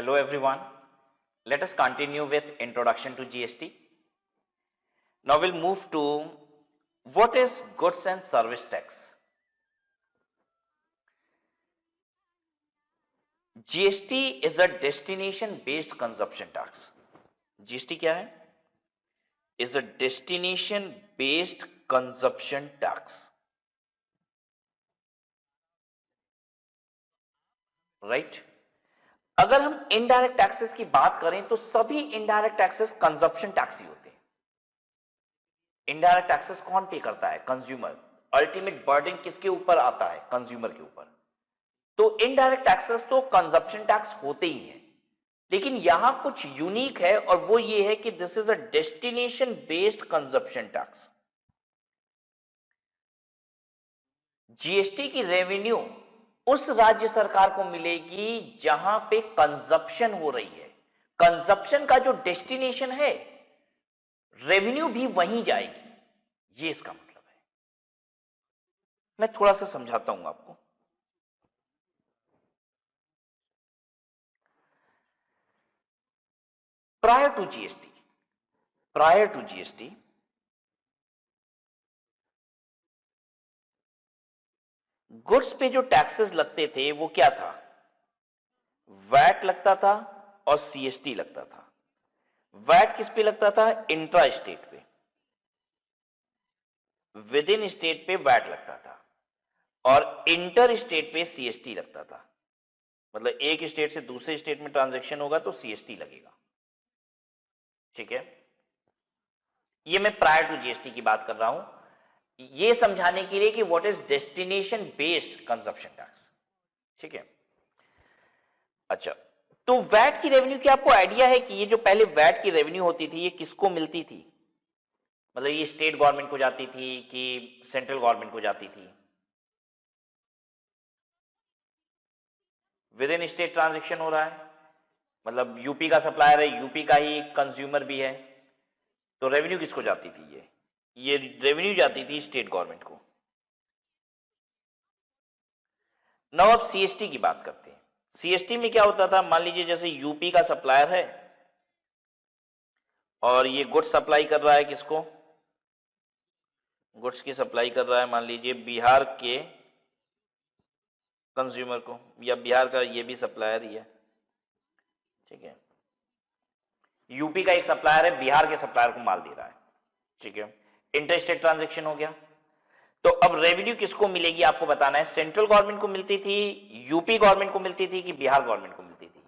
Hello everyone. Let us continue with introduction to GST. Now we'll move to what is goods and service tax. GST is a destination based consumption tax. GST क्या है? Is a destination based consumption tax. Right? अगर हम indirect taxes की बात करें तो सभी indirect taxes consumption tax ही होते हैं. इनडायरेक्ट टैक्सेस कौन पे करता है? कंज्यूमर. अल्टीमेट बर्डन किसके ऊपर आता है? कंज्यूमर के ऊपर. तो इनडायरेक्ट टैक्सेस तो कंजप्शन टैक्स होते ही हैं, लेकिन यहां कुछ यूनिक है और वो ये है कि this is a destination based consumption tax. GST की रेवेन्यू उस राज्य सरकार को मिलेगी जहां पे कंजप्शन हो रही है. कंजप्शन का जो डेस्टिनेशन है, रेवेन्यू भी वहीं जाएगी. ये इसका मतलब है. मैं थोड़ा सा समझाता हूं आपको. प्रायर टू जीएसटी गुड्स पे जो टैक्सेस लगते थे वो क्या था? वैट लगता था और सीएसटी लगता था. वैट किस पे लगता था? इंट्रा स्टेट पे. विद इन स्टेट पे वैट लगता था और इंटर स्टेट पे सीएसटी लगता था. मतलब एक स्टेट से दूसरे स्टेट में ट्रांजैक्शन होगा तो सीएसटी लगेगा. ठीक है, ये मैं प्रायर टू जीएसटी की बात कर रहा हूं, ये समझाने के लिए कि what is destination based consumption tax. ठीक है. अच्छा, तो वैट की रेवेन्यू की आपको आइडिया है कि ये जो पहले वैट की रेवेन्यू होती थी ये किसको मिलती थी? मतलब ये स्टेट गवर्नमेंट को जाती थी कि सेंट्रल गवर्नमेंट को जाती थी? विद इन स्टेट ट्रांजैक्शन हो रहा है, मतलब यूपी का सप्लायर है, यूपी का ही कंज्यूमर भी है, तो रेवेन्यू किसको जाती थी? ये रेवेन्यू जाती थी स्टेट गवर्नमेंट को. नाउ अब सीएसटी की बात करते हैं. सीएसटी में क्या होता था? मान लीजिए जैसे यूपी का सप्लायर है और ये गुड्स सप्लाई कर रहा है किसको? गुड्स की सप्लाई कर रहा है मान लीजिए बिहार के कंज्यूमर को, या बिहार का ये भी सप्लायर ही है. ठीक है, यूपी का एक सप्लायर है, बिहार के सप्लायर को माल दे रहा है. ठीक है, इंटर स्टेट ट्रांजैक्शन हो गया. तो अब रेवेन्यू किसको मिलेगी आपको बताना है. सेंट्रल गवर्नमेंट को मिलती थी, यूपी गवर्नमेंट को मिलती थी कि बिहार गवर्नमेंट को मिलती थी?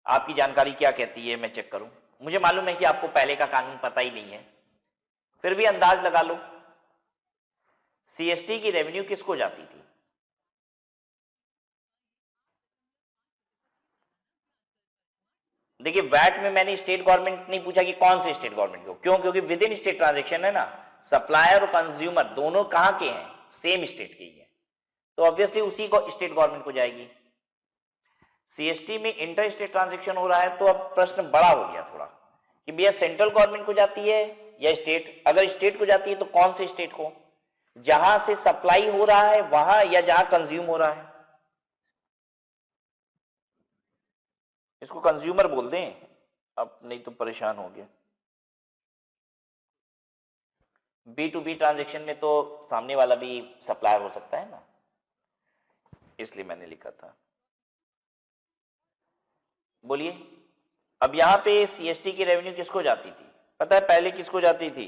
आपकी जानकारी क्या कहती है, मैं चेक करूं. मुझे मालूम है कि आपको पहले का कानून पता ही नहीं है, फिर भी अंदाज लगा लो. सीएसटी की रेवेन्यू किसको जाती थी? देखिए, वैट में मैंने स्टेट गवर्नमेंट नहीं पूछा कि कौन से स्टेट गवर्नमेंट को. क्यों? क्योंकि विद इन स्टेट ट्रांजैक्शन है ना. सप्लायर और कंज्यूमर दोनों कहां के हैं? सेम स्टेट के ही है, तो ऑब्वियसली उसी को स्टेट गवर्नमेंट को जाएगी. सीएसटी में इंटर स्टेट ट्रांजैक्शन हो रहा है, तो अब प्रश्न बड़ा हो गया थोड़ा कि भैया सेंट्रल गवर्नमेंट को जाती है या स्टेट? अगर स्टेट को जाती है तो कौन से स्टेट को? जहां से सप्लाई हो रहा है वहां, या जहां कंज्यूम हो रहा है? इसको कंज्यूमर बोल दें अब, नहीं तो परेशान हो गए. बी टू बी ट्रांजेक्शन में तो सामने वाला भी सप्लायर हो सकता है ना, इसलिए मैंने लिखा था. बोलिए, अब यहां पे सीएसटी की रेवेन्यू किसको जाती थी? पता है पहले किसको जाती थी?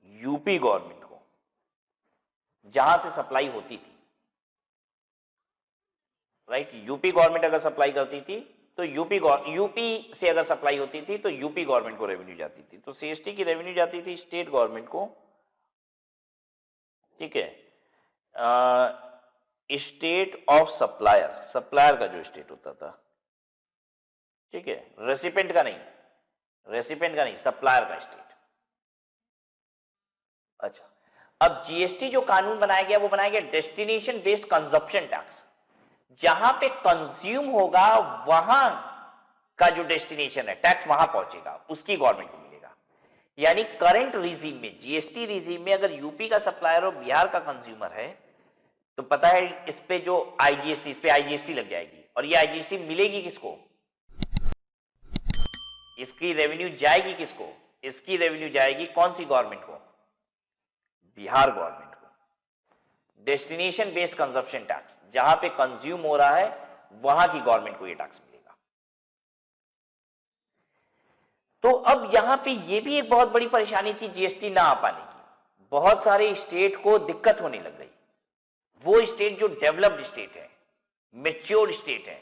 यूपी गवर्नमेंट को, जहां से सप्लाई होती थी. राइट, यूपी गवर्नमेंट अगर सप्लाई करती थी तो यूपी से अगर सप्लाई होती थी तो यूपी गवर्नमेंट को रेवेन्यू जाती थी. तो सीएसटी की रेवेन्यू जाती थी स्टेट गवर्नमेंट को. ठीक है, स्टेट ऑफ सप्लायर, सप्लायर का जो स्टेट होता था. ठीक है, रेसिपेंट का नहीं, सप्लायर का स्टेट. अच्छा, अब जीएसटी जो कानून बनाया गया वो बनाया गया डेस्टिनेशन बेस्ड कंजप्शन टैक्स. जहां पे कंज्यूम होगा वहां का जो डेस्टिनेशन है, टैक्स वहां पहुंचेगा, उसकी गवर्नमेंट को मिलेगा. यानी करंट रिजीम में, जीएसटी रिजीम में, अगर यूपी का सप्लायर और बिहार का कंज्यूमर है तो पता है इस पे जो आईजीएसटी, इस पे आईजीएसटी लग जाएगी. और ये आईजीएसटी मिलेगी किसको? इसकी रेवेन्यू जाएगी किसको? इसकी रेवेन्यू जाएगी कौन सी गवर्नमेंट को? बिहार गवर्नमेंट को। डेस्टिनेशन बेस्ड कंजप्शन टैक्स, जहां पे कंज्यूम हो रहा है वहां की गवर्नमेंट को ये टैक्स मिलेगा। तो अब यहां पे ये भी एक बहुत बड़ी परेशानी थी जीएसटी ना आ पाने की। बहुत सारे स्टेट को दिक्कत होने लग गई। वो स्टेट जो डेवलप्ड स्टेट है, मेच्योर स्टेट है,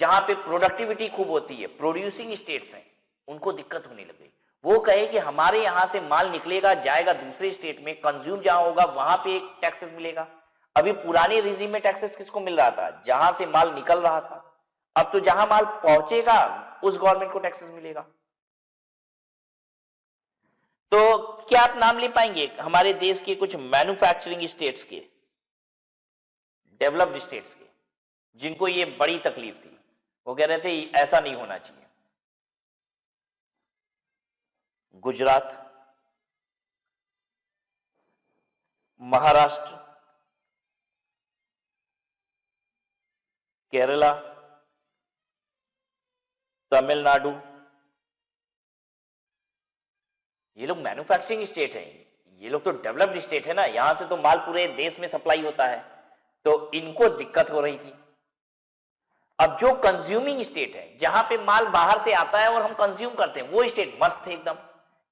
जहां पे प्रोडक्टिविटी खूब होती है, प्रोड्यूसिंग स्टेट्स हैं, उनको दिक्कत होने लग गई। वो कहे कि हमारे यहां से माल निकलेगा, जाएगा दूसरे स्टेट में, कंज्यूम जहां होगा वहां पे एक टैक्सेस मिलेगा। अभी पुराने रिजीम में टैक्सेस किसको मिल रहा था? जहां से माल निकल रहा था। अब तो जहां माल पहुंचेगा उस गवर्नमेंट को टैक्सेस मिलेगा। तो क्या आप नाम ले पाएंगे हमारे देश के कुछ मैन्युफैक्चरिंग स्टेट्स के, डेवलप्ड स्टेट्स के, जिनको ये बड़ी तकलीफ थी? वो कह रहे थे ऐसा नहीं होना चाहिए। गुजरात, महाराष्ट्र, केरला, तमिलनाडु, ये लोग मैन्युफैक्चरिंग स्टेट हैं, ये लोग तो डेवलप्ड स्टेट है ना, यहां से तो माल पूरे देश में सप्लाई होता है, तो इनको दिक्कत हो रही थी। अब जो कंज्यूमिंग स्टेट है, जहां पे माल बाहर से आता है और हम कंज्यूम करते हैं, वो स्टेट मस्त थे एकदम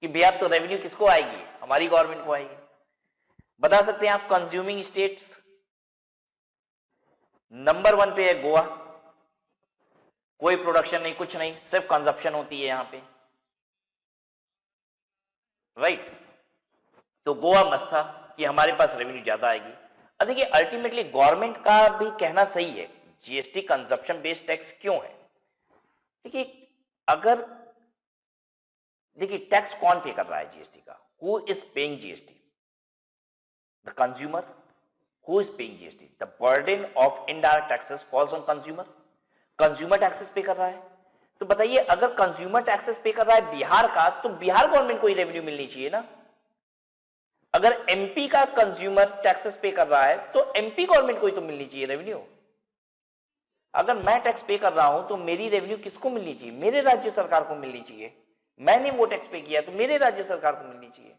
कि भैया तो रेवेन्यू किसको आएगी? हमारी गवर्नमेंट को आएगी। बता सकते हैं आप कंज्यूमिंग स्टेट्स? नंबर 1 पे है गोवा। कोई प्रोडक्शन नहीं, कुछ नहीं, सिर्फ कंजप्शन होती है यहां पे, राइट। तो गोवा मस्त था कि हमारे पास रेवेन्यू ज्यादा आएगी। अब देखिए अल्टीमेटली गवर्नमेंट का भी कहना सही है, जीएसटी कंजप्शन बेस्ड टैक्स क्यों है? देखिए अगर देखिए टैक्स कौन पे कर रहा है जीएसटी का? Who is paying GST? The consumer. Who is paying GST? The burden of indirect taxes falls on consumer. Consumer taxes पे कर रहा है। तो बताइए अगर कंज्यूमर टैक्सेस पे कर रहा है बिहार का, तो बिहार गवर्नमेंट को ही रेवेन्यू मिलनी चाहिए ना। अगर एमपी का कंज्यूमर टैक्सेस पे कर रहा है तो एमपी गवर्नमेंट को ही तो मिलनी चाहिए रेवेन्यू। अगर मैं टैक्स पे कर रहा हूं तो मेरी रेवेन्यू किसको मिलनी चाहिए? मेरे राज्य सरकार को मिलनी चाहिए। मैंने वो टैक्स पे किया तो मेरे राज्य सरकार को मिलनी चाहिए।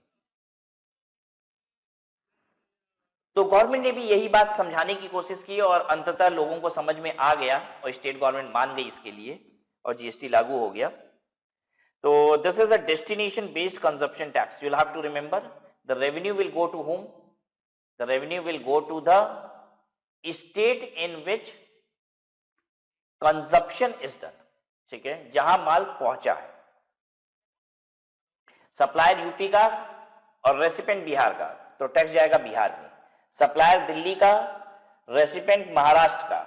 तो गवर्नमेंट ने भी यही बात समझाने की कोशिश की और अंततः लोगों को समझ में आ गया और स्टेट गवर्नमेंट मान गई इसके लिए और जीएसटी लागू हो गया। तो this is a destination based consumption tax. You will have to remember the revenue will go to whom? The revenue will go to the state in which consumption is done. ठीक है, जहां माल पहुंचा है। Supplier UP का और recipient Bihar का, तो tax जाएगा बिहार में। सप्लायर दिल्ली का, रेसिपेंट महाराष्ट्र का,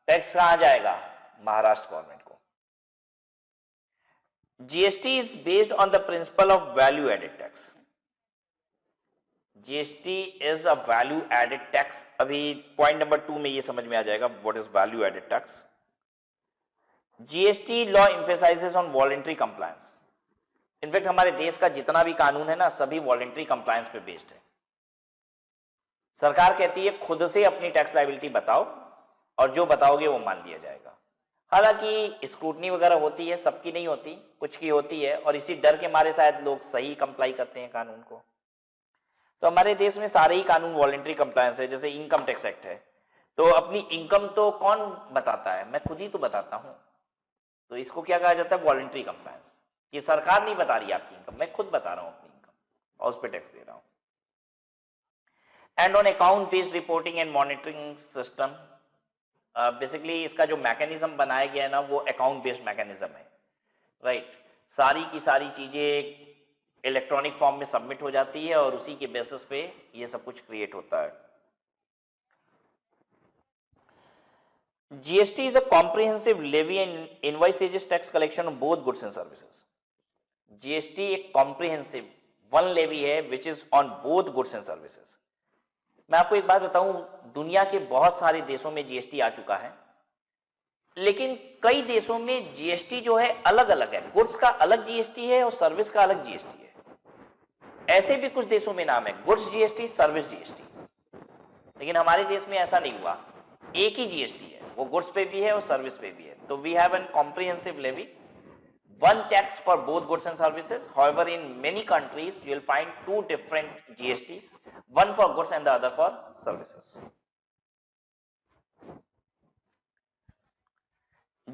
टैक्स कहां जाएगा? महाराष्ट्र गवर्नमेंट को। GST is based on the principle of value added tax. GST is a value added tax. अभी पॉइंट नंबर 2 में ये समझ में आ जाएगा what is value added tax. GST law emphasises on voluntary compliance. In fact हमारे देश का जितना भी कानून है ना, सभी वॉलंटरी कंप्लायंस पे बेस्ड है। सरकार कहती है खुद से अपनी टैक्स लायबिलिटी बताओ और जो बताओगे वो मान लिया जाएगा। हालांकि स्क्रूटनी वगैरह होती है, सबकी नहीं होती, कुछ की होती है, और इसी डर के मारे शायद लोग सही कंप्लाई करते हैं कानून को। तो हमारे देश में सारे ही कानून वॉलंटरी कंप्लायंस है। जैसे इनकम टैक्स एक्ट है, तो अपनी इनकम तो कौन बताता है? मैं खुद ही तो बताता हूं। तो इसको क्या कहा जाता है? वॉलंटरी कंप्लायंस, कि सरकार नहीं बता रही आपकी इनकम, मैं खुद बता रहा हूं अपनी इनकम और उस पर टैक्स दे रहा हूं। And on account based reporting and monitoring system. Basically इसका जो मैकेनिज्म बनाया गया है ना, वो अकाउंट बेस्ड मैकेनिज्म है, राइट। सारी की सारी चीजें इलेक्ट्रॉनिक फॉर्म में सबमिट हो जाती है और उसी के बेसिस पे ये सब कुछ क्रिएट होता है। GST is a comprehensive levy and invoices tax collection on both goods and services. GST एक comprehensive one levy है which is on both goods and services. मैं आपको एक बात बताऊं, दुनिया के बहुत सारे देशों में GST आ चुका है, लेकिन कई देशों में GST जो है अलग अलग है। गुड्स का अलग GST है और सर्विस का अलग GST है। ऐसे भी कुछ देशों में नाम है गुड्स GST, सर्विस GST, लेकिन हमारे देश में ऐसा नहीं हुआ। एक ही GST है, वो गुड्स पे भी है और सर्विस पे भी है। तो we have an comprehensive levy, one tax for both goods and services. However, in many countries you will find two different GSTs, one for goods and the other for services.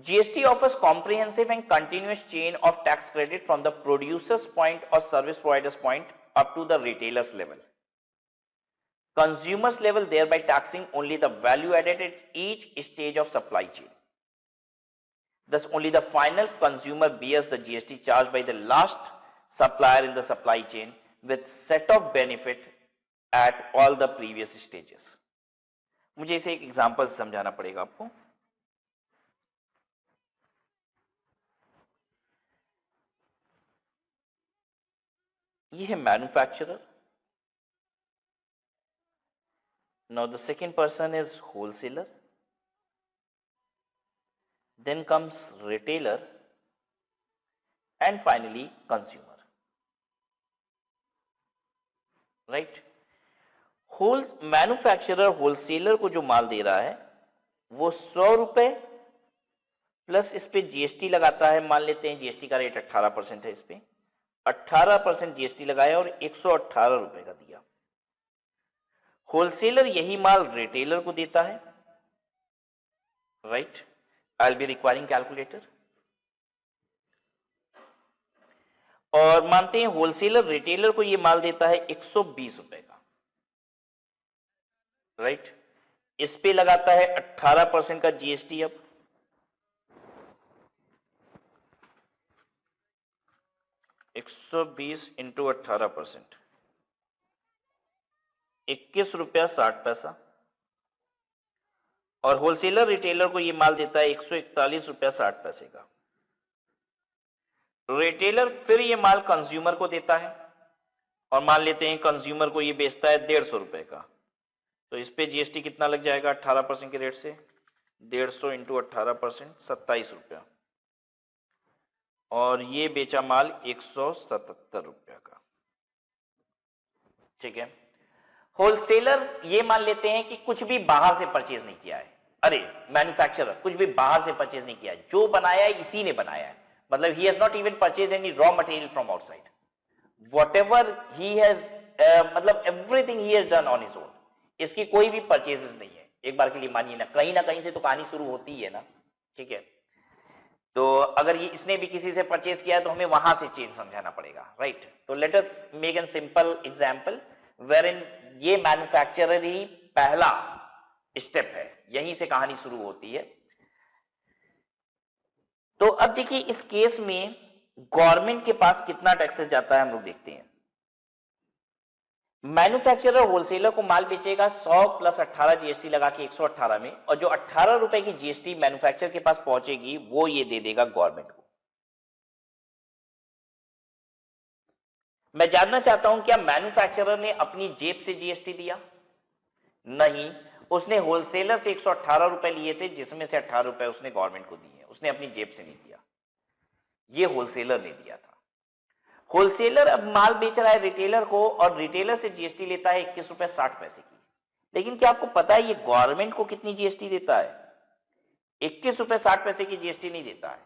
GST offers comprehensive and continuous chain of tax credit from the producer's point or service provider's point up to the retailer's level. Consumers level, thereby taxing only the value added at each stage of supply chain. Thus, only the final consumer bears the GST charged by the last supplier in the supply chain with set of benefit at all the previous stages. मुझे इसे एक example समझाना पड़ेगा आपको. ये है manufacturer. Now the second person is wholesaler. Then comes retailer and finally consumer. Right? Manufacturer wholesaler को जो माल दे रहा है वो 100 रुपए प्लस इस पे जीएसटी लगाता है. मान लेते हैं जीएसटी का रेट 18% है, इस पे 18% जीएसटी लगाया और 118 रुपए का दिया. होलसेलर यही माल रिटेलर को देता है. Right? I will be requiring calculator. और मानते हैं होलसेलर रिटेलर को यह माल देता है 120 रुपए का. राइट? इस पे लगाता है 18% का जीएसटी. अब $120 इंटू 18%, 21 रुपया 60 पैसा. और होलसेलर रिटेलर को यह माल देता है 141 रुपया 60 पैसे का. रिटेलर फिर यह माल कंज्यूमर को देता है और मान लेते हैं कंज्यूमर को यह बेचता है 150 रुपए का. तो इस पे जीएसटी कितना लग जाएगा 18% के रेट से? 150 इंटू 18%, 27 रुपया. और ये बेचा माल 177 रुपया का. ठीक है. होलसेलर ये मान लेते हैं कि कुछ भी बाहर से परचेज नहीं किया है. अरे मैन्युफैक्चरर कुछ भी बाहर से परचेज नहीं किया है, जो बनाया है इसी ने बनाया है. मतलब he has not even purchase any raw material from outside. Whatever he has, मतलब everything he has done on his own. इसकी कोई भी परचेजेस नहीं है. एक बार के लिए मानिए ना कहीं से तो कहानी शुरू होती है ना. ठीक है. तो अगर ये इसने भी किसी से परचेज किया है तो हमें वहां से चेंज समझाना पड़ेगा. राइट? तो let us make an simple example wherein ये मैन्युफैक्चरर ही पहला स्टेप है, यहीं से कहानी शुरू होती है. तो अब देखिए इस केस में गवर्नमेंट के पास कितना टैक्सेस जाता है हम लोग देखते हैं. मैन्युफैक्चरर होलसेलर को माल बेचेगा 100 प्लस 18 जीएसटी लगा के 118 में, और जो 18 रुपए की जीएसटी मैन्युफैक्चरर के पास पहुंचेगी वो ये दे देगा गवर्नमेंट को. मैं जानना चाहता हूं क्या मैन्युफैक्चरर ने अपनी जेब से जीएसटी दिया? नहीं. उसने होलसेलर से 118 रुपए लिए थे जिसमें से 18 रुपए उसने गवर्नमेंट को दिए. उसने अपनी जेब से नहीं दिया, ये होलसेलर ने दिया था. होलसेलर अब माल बेच रहा है रिटेलर को और रिटेलर से जीएसटी लेता है 21 रुपए 60 पैसे की. लेकिन क्या आपको पता है ये गवर्नमेंट को कितनी जीएसटी देता है? 21 रुपए 60 पैसे की जीएसटी नहीं देता है.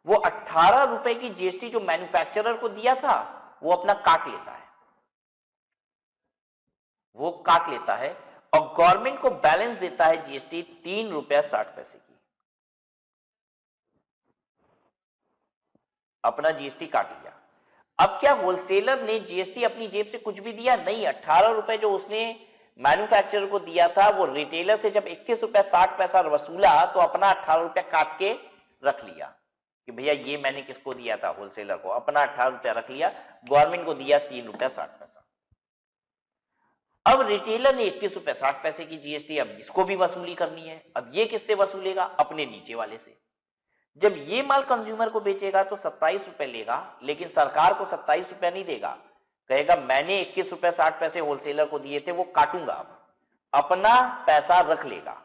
वो 18 रुपए की जीएसटी जो मैन्युफैक्चरर को दिया था वो अपना काट लेता है. वो काट लेता है और गवर्नमेंट को बैलेंस देता है जीएसटी 3 रुपया 60 पैसे की. अपना जीएसटी काट लिया. अब क्या होलसेलर ने जीएसटी अपनी जेब से कुछ भी दिया? नहीं. 18 रुपए जो उसने मैन्युफैक्चरर को दिया था वो रिटेलर से जब 21 रुपया 60 पैसा वसूला तो अपना 18 रुपया काट के रख लिया कि भैया ये मैंने किसको दिया था? होलसेलर को. अपना 18 रुपया रख लिया, गवर्नमेंट को दिया 3 रुपया 60 पैसा. अब रिटेलर ने 21 रुपया 60 पैसे की जीएसटी, अब इसको भी वसूली करनी है. अब ये किससे वसूलेगा? अपने नीचे वाले से. जब ये माल कंज्यूमर को बेचेगा तो 27 रुपए लेगा, लेकिन सरकार को 27 रुपया नहीं देगा. कहेगा मैंने 21 रुपया 60 पैसे होलसेलर को दिए थे वो काटूंगा. अब अपना पैसा रख लेगा.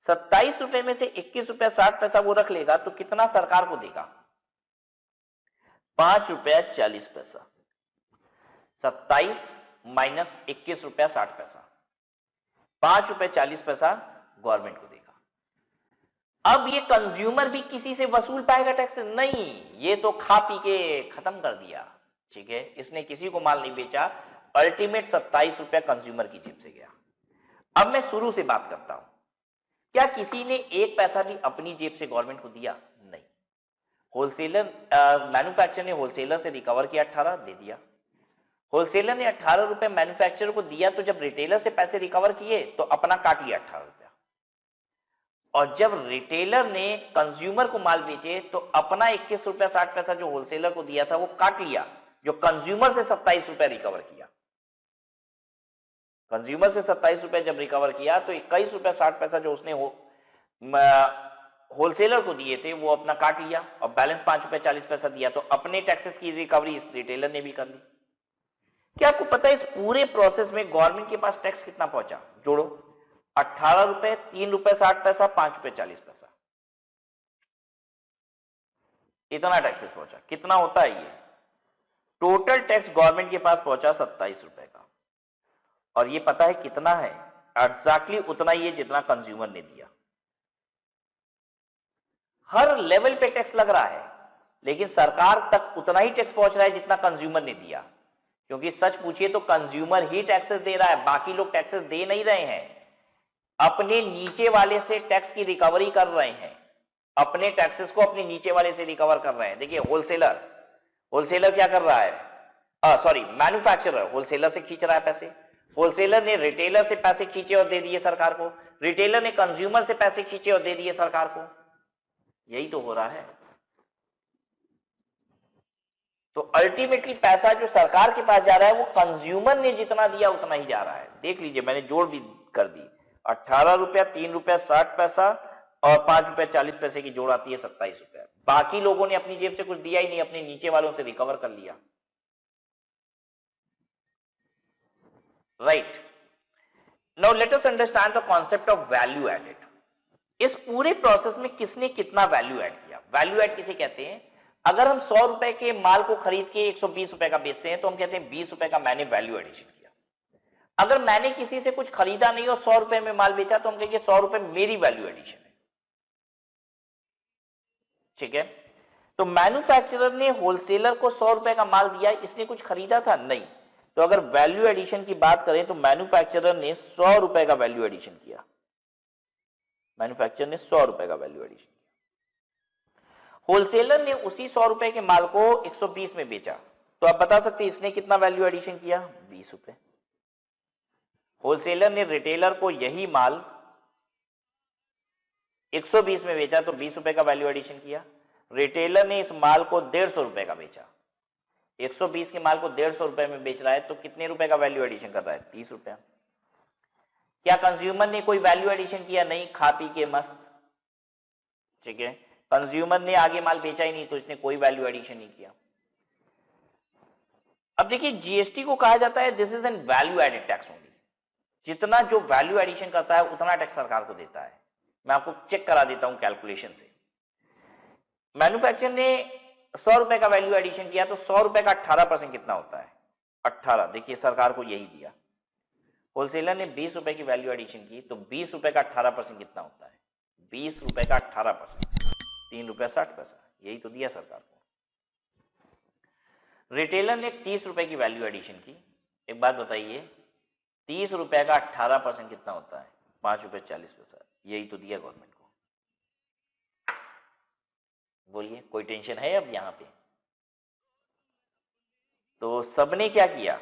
27 रुपए में से 21 रुपया 60 पैसा वो रख लेगा तो कितना सरकार को देगा? 5 रुपया 40 पैसा. 27 माइनस 21 रुपया 60 पैसा, 5 रुपया 40 पैसा गवर्नमेंट को देगा. अब ये कंज्यूमर भी किसी से वसूल पाएगा टैक्स? नहीं, ये तो खा पी के खत्म कर दिया, ठीक है, इसने किसी को माल नहीं बेचा, अल्टीमेट 27 रुपया कंज्यूमर की जेब से गया। अब मैं शुरू से बात करता हूं, क्या किसी ने एक पैसा भी अपनी जेब से गवर्नमेंट को दिया? नहीं। होलसेलर मैन्युफैक्चरर ने होलसेलर से रिकवर किया, 18 दे दिया। होलसेलर ने 18 रुपए मैन्युफैक्चरर को दिया, तो जब रिटेलर से पैसे रिकवर किए तो अपना काट लिया 18 रुपया, और जब रिटेलर ने कंज्यूमर को माल बेचे तो अपना 21 रुपया 60 पैसा जो होलसेलर को दिया था वो काट लिया, जो कंज्यूमर से 27 रुपया रिकवर किया। कंज्यूमर से 27 रुपया जब रिकवर किया तो 21 रुपया 60 पैसा जो उसने होलसेलर को दिए थे वो अपना काट लिया, और बैलेंस 5 रुपया 40 पैसा दिया, तो अपने टैक्सेस की रिकवरी इस रिटेलर ने भी कर ली। क्या आपको पता है इस पूरे प्रोसेस में गवर्नमेंट के पास टैक्स कितना पहुंचा? जोड़ो, 18 रुपए, 3 रुपए 60 पैसा, 5 रुपए 40 पैसा, इतना टैक्सेस पहुंचा। कितना होता है ये? टोटल टैक्स गवर्नमेंट के पास पहुंचा 27 रुपए का, और ये पता है कितना है? एग्जैक्टली उतना ही है जितना कंज्यूमर ने दिया। हर लेवल पे टैक्स लग रहा है, लेकिन सरकार तक उतना ही टैक्स पहुंच रहा है जितना कंज्यूमर ने दिया, क्योंकि सच पूछिए तो कंज्यूमर ही टैक्सेस दे रहा है, बाकी लोग टैक्सेस दे नहीं रहे हैं, अपने नीचे वाले से टैक्स की रिकवरी कर रहे हैं, अपने टैक्सेस को अपने नीचे वाले से रिकवर कर रहे हैं। देखिए होलसेलर क्या कर रहा है? सॉरी, मैन्युफैक्चरर होलसेलर से खींच रहा है पैसे, होलसेलर ने रिटेलर से पैसे खींचे और दे दिए सरकार को, रिटेलर ने कंज्यूमर से पैसे खींचे और दे दिए सरकार को। यही तो हो रहा है। तो अल्टीमेटली पैसा जो सरकार के पास जा रहा है वो कंज्यूमर ने जितना दिया उतना ही जा रहा है। देख लीजिए, मैंने जोड़ भी कर दी, 18 रुपया, 3 रुपया 60 पैसा और 5 रुपया 40 पैसे की जोड़ आती है 27 रुपया। बाकी लोगों ने अपनी जेब से कुछ दिया ही नहीं, अपने नीचे वालों से रिकवर कर लिया। Right, now let us understand the concept of value added. इस पूरे प्रोसेस में किसने कितना वैल्यू ऐड किया? वैल्यू ऐड किसे कहते हैं? अगर हम 100 रुपए के माल को खरीद के 120 रुपए का बेचते हैं तो हम कहते हैं 20 रुपए का मैंने वैल्यू एडिशन किया। अगर मैंने किसी से कुछ खरीदा नहीं और 100 रुपए में माल बेचा तो हम कहेंगे 100 रुपए मेरी वैल्यू एडिशन है, ठीक है। तो मैन्युफैक्चरर ने होलसेलर को 100 रुपए का माल दिया, इसने कुछ खरीदा था? नहीं। तो अगर वैल्यू एडिशन की बात करें तो मैन्युफैक्चरर ने 100 रुपए का वैल्यू एडिशन किया, मैन्युफैक्चरर ने 100 रुपए का वैल्यू एडिशन किया। होलसेलर ने उसी 100 रुपए के माल को 120 में बेचा, तो आप बता सकते हैं इसने कितना वैल्यू एडिशन किया? 20 रुपए। होलसेलर ने रिटेलर को यही माल 120 में बेचा तो 20 रुपए का वैल्यू एडिशन किया। रिटेलर ने इस माल को 150 रुपए का बेचा, 120 के माल को 150 रुपए में बेच रहा है तो कितने रुपए का वैल्यू एडिशन कर रहा है? 30 रुपया। क्या कंज्यूमर ने कोई वैल्यू एडिशन किया? नहीं, खा पी के मस्त, ठीक है। कंज्यूमर ने आगे माल बेचा ही नहीं तो इसने कोई वैल्यू एडिशन नहीं किया। अब देखिए, जीएसटी को कहा जाता है this is an value added tax only. जितना जो वैल्यू एडिशन करता है उतना टैक्स सरकार को देता है। मैं आपको चेक करा देता हूं कैलकुलेशन से। मैन्युफैक्चरर ने 100 रुपए का वैल्यू एडिशन किया तो 100 रुपए का 18% कितना होता है? 18। देखिए सरकार को यही दिया। होलसेलर ने 20 रुपए की वैल्यू एडिशन की तो 20 रुपए का 18% कितना होता है? 20 रुपए का 18%, 3 रुपया 60 पैसा, यही तो दिया सरकार को। रिटेलर ने 30 रुपए की वैल्यू एडिशन की। एक बात बताइए, 30 रुपए का 18% कितना होता है? 5 रुपए 40 पैसा, यही तो दिया गवर्नमेंट को। बोलिए, कोई टेंशन है अब यहां पे? तो सबने क्या किया?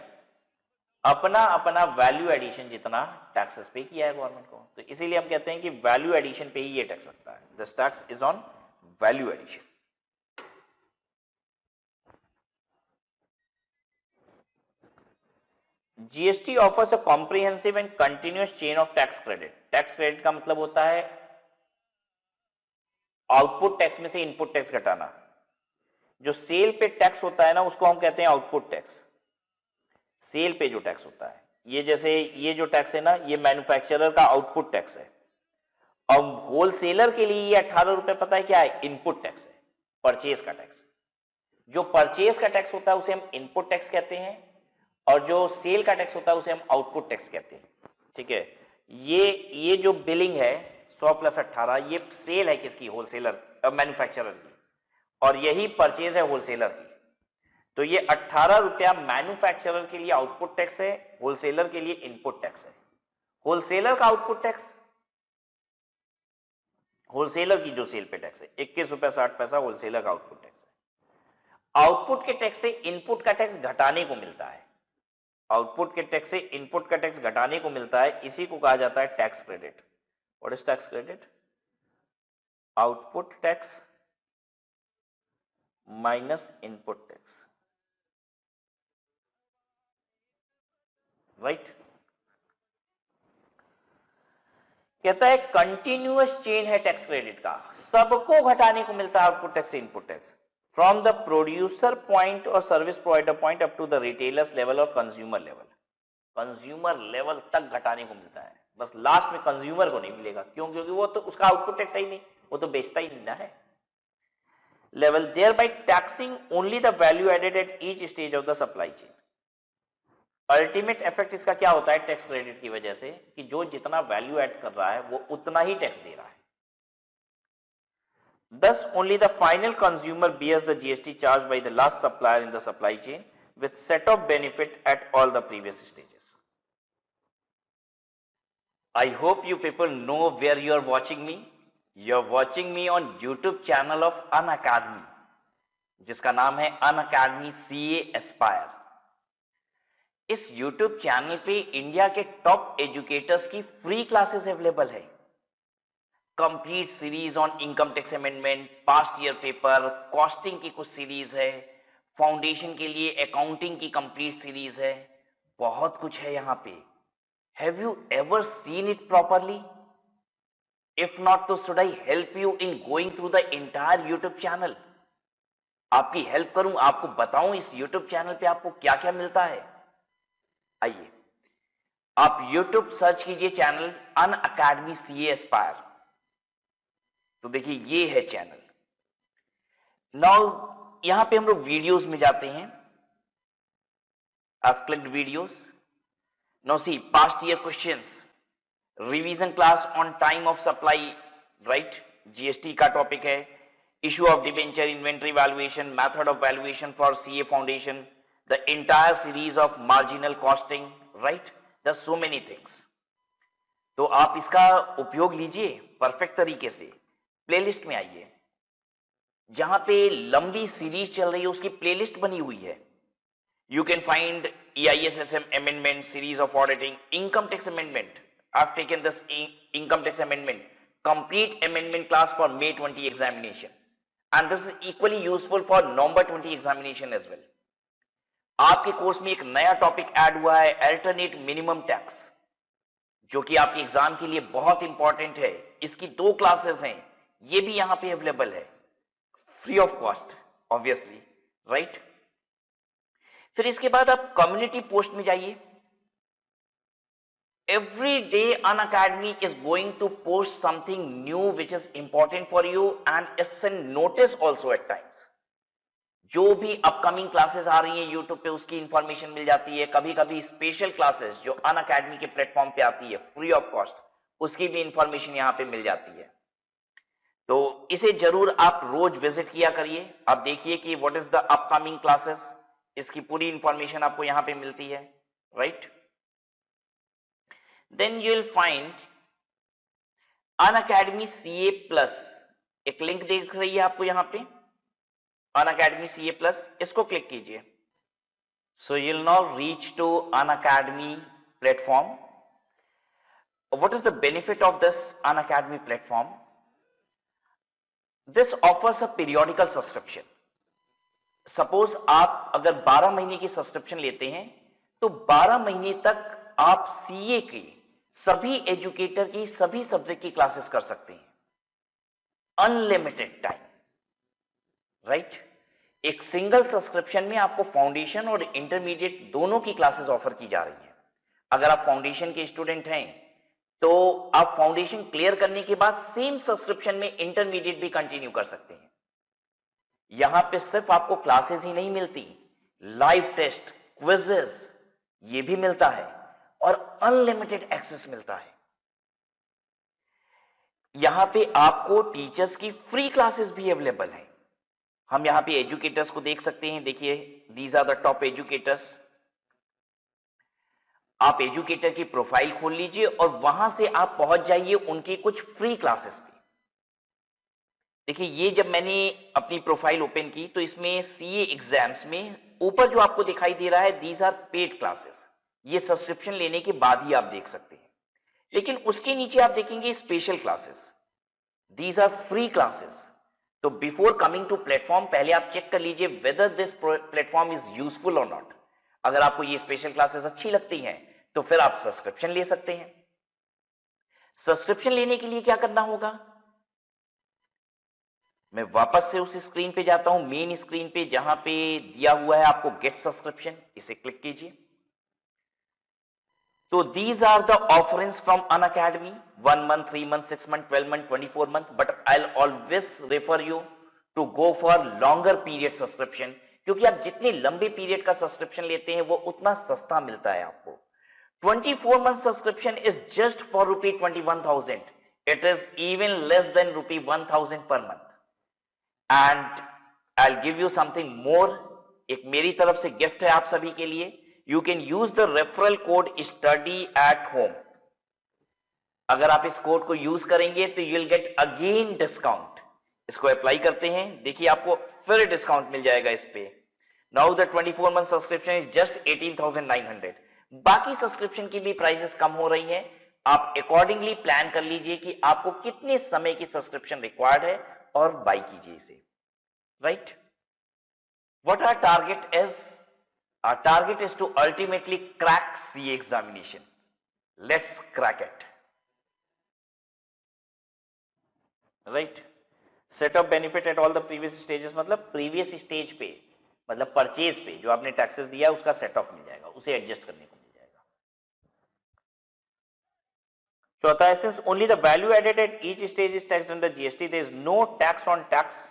अपना अपना वैल्यू एडिशन जितना टैक्सेस पे किया है गवर्नमेंट को। तो इसीलिए हम कहते हैं कि वैल्यू एडिशन पे ही ये टैक्स लगता है। This tax is on value addition. GST offers a comprehensive and continuous chain of tax credit. Tax credit का मतलब होता है आउटपुट टैक्स में से इनपुट टैक्स घटाना। जो सेल पे टैक्स होता है ना उसको हम कहते हैं आउटपुट टैक्स। सेल पे जो टैक्स होता है, ये जैसे ये जो टैक्स है ना, ये मैन्युफैक्चरर का आउटपुट टैक्स है। और होलसेलर के लिए ये 18 रुपए पता है क्या है? इनपुट टैक्स है, परचेज का टैक्स। जो परचेज का टैक्स होता है उसे हम इनपुट टैक्स कहते हैं, और जो सेल का टैक्स होता है उसे हम आउटपुट टैक्स कहते हैं, ठीक है। ये जो बिलिंग है 100 प्लस 18, ये सेल है किसकी? होलसेलर मैन्युफैक्चरर की, और यही परचेज है होलसेलर की। तो ये 18 रुपया मैन्युफैक्चरर के लिए आउटपुट टैक्स है, होलसेलर के लिए इनपुट टैक्स है। होलसेलर का आउटपुट टैक्स, होलसेलर की जो सेल पे टैक्स है 21 रुपया 60 पैसा होलसेलर का आउटपुट टैक्स है। आउटपुट के टैक्स से इनपुट का टैक्स घटाने को मिलता है, आउटपुट के टैक्स से इनपुट का टैक्स घटाने को मिलता है, इसी को कहा जाता है tax credit. What is tax credit? Output tax minus input tax, right. कहता है कंटिन्यूअस चेन है टैक्स क्रेडिट का, सबको घटाने को मिलता है आउटपुट टैक्स से input tax, from the producer point और service provider point up to the retailers level और कंज्यूमर लेवल। कंज्यूमर लेवल तक घटाने को मिलता है, बस लास्ट में कंज्यूमर को नहीं मिलेगा। क्यों? क्योंकि वो तो उसका आउटपुट टैक्स है ही नहीं, वो तो बेचता ही नहीं ना है। Level thereby taxing only the value added at each stage of the supply chain. Ultimate effect इसका क्या होता है टैक्स क्रेडिट की वजह से, कि जो जितना वैल्यू ऐड कर रहा है वो उतना ही टैक्स दे रहा है। Thus, only the final consumer bears the GST charged by the last supplier in the supply chain with set of benefit at all the previous stages. I hope you people know where you are watching me. You are watching me on YouTube channel of Unacademy, जिसका नाम है Unacademy CA Aspire. इस YouTube channel पे India के top educators की free classes available है। Complete series on income tax amendment, past year paper, costing की कुछ सीरीज है, फाउंडेशन के लिए अकाउंटिंग की कंप्लीट सीरीज है, बहुत कुछ है यहाँ पे। Have you ever seen it properly? If not तो should I help you in going through the entire YouTube channel? आपकी हेल्प करूं, आपको बताऊं इस यूट्यूब चैनल पे आपको क्या क्या मिलता है। आइए आप YouTube सर्च कीजिए चैनल अनअकैडमी CA एस्पायर, तो देखिए ये है चैनल। नाउ यहां पे हम लोग वीडियोस में जाते हैं। I've clicked videos. Now see past year questions, revision class on time of supply, right? GST का टॉपिक है, issue of debenture, inventory valuation, method of valuation for CA foundation, the entire series of marginal costing, right? There's so many things. तो आप इसका उपयोग लीजिए perfect तरीके से। Playlist में आइए, जहां पे लंबी सीरीज चल रही है उसकी प्लेलिस्ट बनी हुई है। You can find EISSM amendment, series of auditing, income tax amendment. I've taken this income tax amendment, complete amendment class for May 20 examination, and this is equally useful for November 20 examination as well. आपके course में एक नया topic add हुआ है, alternate minimum tax, जो कि आपके exam के लिए बहुत इंपॉर्टेंट है। इसकी 2 क्लासेस हैं, ये भी यहां पे अवेलेबल है free of cost obviously, right. फिर इसके बाद आप कम्युनिटी पोस्ट में जाइए। Every day Unacademy is going to post something new which is important for you and it's an notice also at times. जो भी अपकमिंग क्लासेस आ रही हैं यूट्यूब पे उसकी इंफॉर्मेशन मिल जाती है। कभी कभी स्पेशल क्लासेस जो अनअकैडमी के प्लेटफॉर्म पे आती है फ्री ऑफ कॉस्ट, उसकी भी इंफॉर्मेशन यहां पे मिल जाती है। तो इसे जरूर आप रोज विजिट किया करिए। आप देखिए कि what is the upcoming classes, इसकी पूरी इंफॉर्मेशन आपको यहां पे मिलती है, right. Then you will find Unacademy CA plus, एक लिंक दिख रही है आपको यहां पे, अनअकैडमी CA प्लस, इसको क्लिक कीजिए। So you will now reach to Unacademy platform. What is the benefit of this Unacademy platform? This offers a periodical subscription. Suppose आप अगर 12 महीने की सब्सक्रिप्शन लेते हैं तो 12 महीने तक आप CA की सभी एजुकेटर की सभी सब्जेक्ट की क्लासेस कर सकते हैं, अनलिमिटेड टाइम, राइट। एक सिंगल सब्सक्रिप्शन में आपको फाउंडेशन और इंटरमीडिएट दोनों की क्लासेस ऑफर की जा रही हैं। अगर आप फाउंडेशन के स्टूडेंट हैं तो आप फाउंडेशन क्लियर करने के बाद सेम सब्सक्रिप्शन में इंटरमीडिएट भी कंटिन्यू कर सकते हैं। यहां पे सिर्फ आपको क्लासेस ही नहीं मिलती, लाइव टेस्ट, क्विजेस ये भी मिलता है और अनलिमिटेड एक्सेस मिलता है। यहां पे आपको टीचर्स की फ्री क्लासेस भी अवेलेबल हैं। हम यहां पे एजुकेटर्स को देख सकते हैं, देखिए these are the top educators. आप एजुकेटर की प्रोफाइल खोल लीजिए और वहां से आप पहुंच जाइए उनकी कुछ फ्री क्लासेस पे। देखिए ये जब मैंने अपनी प्रोफाइल ओपन की तो इसमें सीए एग्जाम्स में ऊपर जो आपको दिखाई दे रहा है, दीज आर पेड क्लासेस। ये सब्सक्रिप्शन लेने के बाद ही आप देख सकते हैं। लेकिन उसके नीचे आप देखेंगे special classes, these are free classes. तो बिफोर कमिंग टू प्लेटफॉर्म पहले आप चेक कर लीजिए whether this platform is useful और नॉट। अगर आपको ये स्पेशल क्लासेस अच्छी लगती हैं तो फिर आप सब्सक्रिप्शन ले सकते हैं। सब्सक्रिप्शन लेने के लिए क्या करना होगा, मैं वापस से उस स्क्रीन पे जाता हूं, मेन स्क्रीन पे जहां पे दिया हुआ है आपको गेट सब्सक्रिप्शन, इसे क्लिक कीजिए। तो these are the offerings from Unacademy, 1 month, 3 months, 6 months, 12 months, 24 months, but I'll always refer you to go for longer period subscription, क्योंकि आप जितने लंबे पीरियड का सब्सक्रिप्शन लेते हैं वो उतना सस्ता मिलता है आपको। 24 month subscription is just for rupee 21,000. It is even less than rupee 1,000 per month. And I'll give you something more. एक मेरी तरफ से गिफ्ट है आप सभी के लिए। You can use the referral code study at home. अगर आप इस कोड को यूज करेंगे तो you will get again discount. इसको अप्लाई करते हैं, देखिए आपको फिर डिस्काउंट मिल जाएगा इस पे। Now the 24 month subscription is just 18,900. बाकी सब्सक्रिप्शन की भी प्राइसेस कम हो रही हैं। आप अकॉर्डिंगली प्लान कर लीजिए कि आपको कितने समय की सब्सक्रिप्शन रिक्वायर्ड है और बाई कीजिए इसे, right. What our target is? Our target is to ultimately crack CA examination. Let's crack it. Right? Set of benefit at all the previous stages, मतलब previous stage पे, मतलब परचेज पे जो आपने टैक्सेस दिया उसका सेट ऑफ मिल जाएगा, उसे एडजस्ट करने को मिल जाएगा। चौथा है, since only the value added at each stage is taxed under GST, there is no tax on tax